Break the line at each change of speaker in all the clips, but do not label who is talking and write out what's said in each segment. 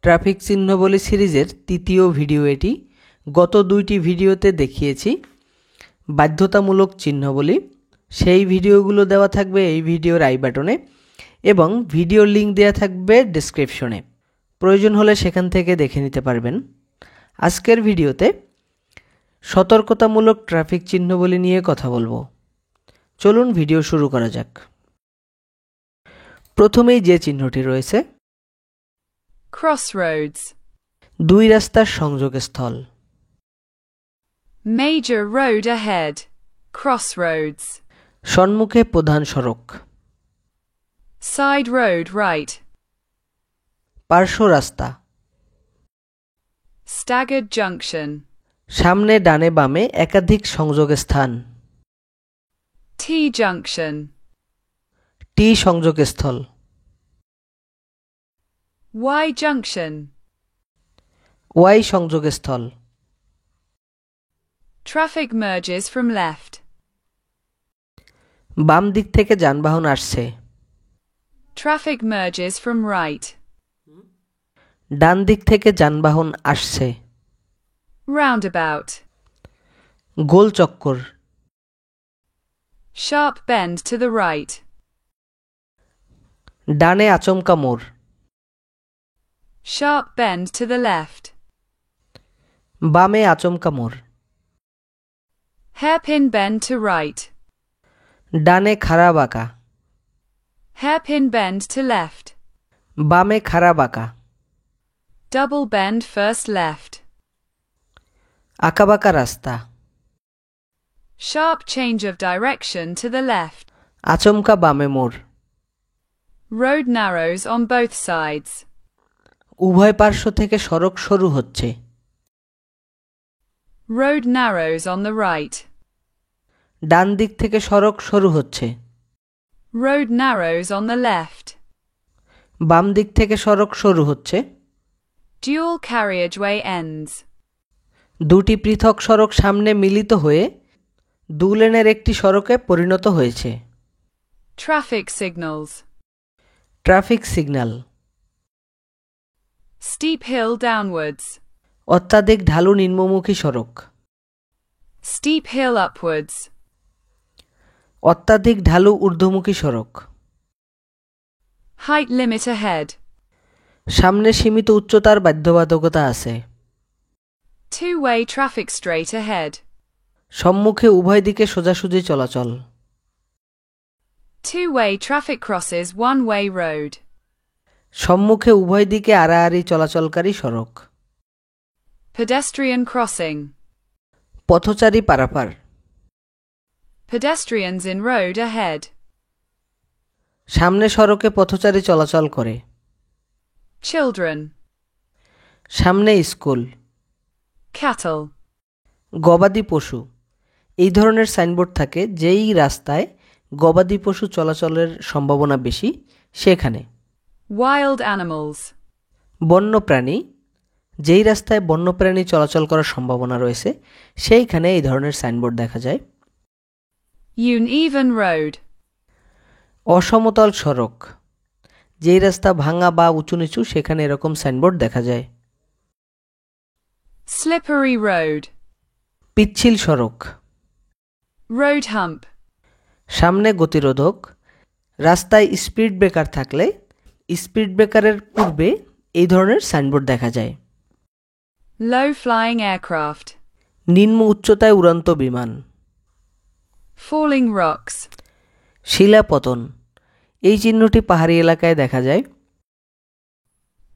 Traffic চিহ্নবলী সিরিজের তৃতীয় video এটি। গত দুইটি ভিডিওতে দেখিয়েছি বাধ্যতামূলক চিহ্নবলী। সেই ভিডিওগুলো দেওয়া থাকবে এই ভিডিওর আই বাটনে এবং ভিডিওর লিঙ্ক দেওয়া থাকবে ডেসক্রিপশনে। প্রয়োজন হলে সেখান থেকে দেখে নিতে পারবেন। আজকের ভিডিওতে সতর্কতামূলক ট্রাফিক চিহ্নবলী নিয়ে কথা বলবো। চলুন ভিডিও শুরু করা যাক। প্রথমেই যে চিহ্নটি রয়েছে
Crossroads.
দুই রাস্তার সংযোগস্থল।
Major road ahead. Crossroads.
সম্মুখে প্রধান সড়ক।
Side road right.
পার্শ্ব রাস্তা।
Staggered junction.
সামনে ডানে বামে একাধিক সংযোগস্থান।
T junction.
টি সংযোগস্থল।
Y junction.
ওয়াই সংযোগস্থল।
Traffic merges from left.
বাম দিক থেকে যানবাহন আসছে।
Traffic merges from right.
ডান দিক থেকে যানবাহন আসছে।
Roundabout.
গোল চক্কর।
Sharp bend to the right.
ডানে আচমকা মোড়।
Sharp bend to the left.
বামে আচমকা মোড়।
Hairpin bend to right.
ডানে খাড়া বাঁকা।
Hairpin bend to left.
বামে খাড়া বাঁকা।
Double bend first left.
আঁকাবাঁকা রাস্তা।
Sharp change of direction to the left.
আচমকা বামে মোড়।
Road narrows on both sides.
উভয় পার্শ্ব থেকে সড়ক সরু হচ্ছে।
Road narrows on the right.
ডান দিক থেকে সড়ক সরু হচ্ছে।
Road narrows on the left.
বাম দিক থেকে সড়ক সরু হচ্ছে।
Dual carriageway ends.
দুটি পৃথক সড়ক সামনে মিলিত হয়ে দু লেনের একটি সড়কে পরিণত হয়েছে।
Traffic signals.
Traffic signal.
Steep hill downwards.
অত্যাধিক ঢালু নিম্নমুখী সড়ক।
Steep hill upwards.
অত্যাধিক ঢালু ঊর্ধ্বমুখী সড়ক।
Height limit ahead.
সামনে সীমিত উচ্চতার বাধ্যবাধকতা আছে।
Two-way traffic straight ahead.
সম্মুখে উভয় দিকে সোজাসুজি চলাচল।
Two-way traffic crosses one-way road.
সম্মুখে উভয় দিকে আড়াআড়ি চলাচলকারী সড়ক।
Pedestrian crossing.
পথচারী পারাপার।
Pedestrians in road ahead.
সামনে সড়কে পথচারী চলাচল করে।
Children.
সামনে স্কুল।
Cattle.
গবাদি পশু। এই ধরনের সাইনবোর্ড থাকে যেই রাস্তায় গবাদি পশু চলাচলের সম্ভাবনা বেশি সেখানে।
Wild animals.
বন্যপ্রাণী। যেই রাস্তায় বন্যপ্রাণী চলাচল করার সম্ভাবনা রয়েছে সেইখানে এই ধরনের সাইনবোর্ড দেখা যায়।
Uneven road.
অসমতল সড়ক। যেই রাস্তা ভাঙা বা উঁচু নিচু সেখানে এরকম সাইনবোর্ড দেখা যায়।
Slippery road.
পিচ্ছিল সড়ক।
Road hump.
সামনে গতিরোধক। রাস্তায় স্পিড ব্রেকার থাকলে স্পিড ব্রেকারের পূর্বে এই ধরনের সাইনবোর্ড দেখা যায়।
Low flying aircraft.
নিম্ন উচ্চতায় উড়ন্ত বিমান।
Falling rocks.
শিলাপতন। এই চিহ্নটি পাহাড়ি এলাকায় দেখা যায়।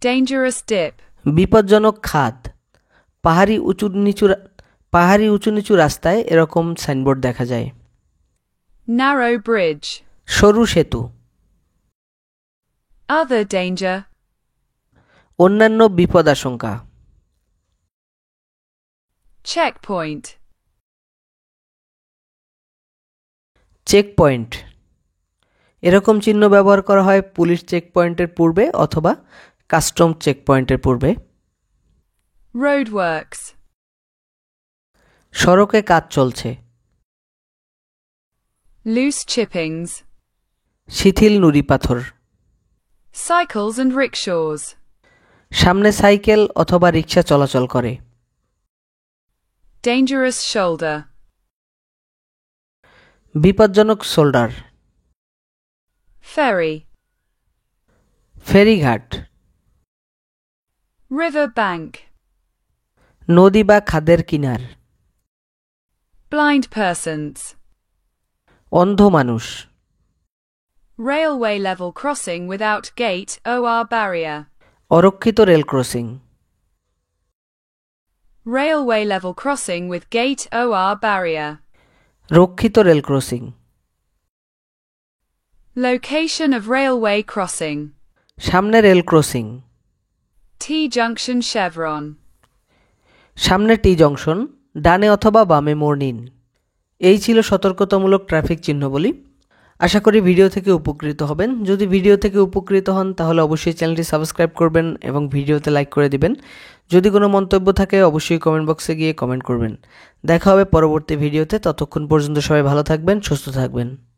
Dangerous dip.
বিপজ্জনক খাদ। পাহাড়ি উঁচু নিচু রাস্তায় এরকম সাইনবোর্ড দেখা যায়।
Narrow bridge.
সরু সেতু।
Other danger.
অন্যান্য বিপদাশঙ্কা।
Checkpoint.
চেকপয়েন্ট। এরকম চিহ্ন ব্যবহার করা হয় পুলিশ চেকপয়েন্টের পূর্বে অথবা কাস্টম চেকপয়েন্টের পূর্বে।
Roadworks.
সড়কে কাজ চলছে।
Loose chippings.
শিথিল নুড়ি পাথর।
Cycles and rickshaws.
সামনে সাইকেল অথবা রিক্সা চলাচল করে।
Dangerous shoulder.
বিপজ্জনক শোল্ডার।
Ferry.
ফেরিঘাট।
River bank.
নদী বা খাদের কিনার।
Blind persons.
অন্ধ মানুষ।
Railway level crossing without gate or barrier.
অরক্ষিত rail crossing.
Railway level crossing with gate or barrier.
রক্ষিত rail crossing.
Location of railway crossing.
সামনে রেল ক্রসিং।
T-junction chevron.
সামনে টি জংশন, ডানে অথবা বামে মোড় নিন। এই ছিল সতর্কতামূলক ট্রাফিক চিহ্নবলী। আশা করি ভিডিও থেকে উপকৃত হবেন। যদি ভিডিও থেকে উপকৃত হন তাহলে অবশ্যই চ্যানেলটি সাবস্ক্রাইব করবেন এবং ভিডিওতে লাইক করে দিবেন। যদি কোনো মন্তব্য থাকে অবশ্যই কমেন্ট বক্সে গিয়ে কমেন্ট করবেন। দেখা হবে পরবর্তী ভিডিওতে। ততক্ষণ পর্যন্ত সবাই ভালো থাকবেন, সুস্থ থাকবেন।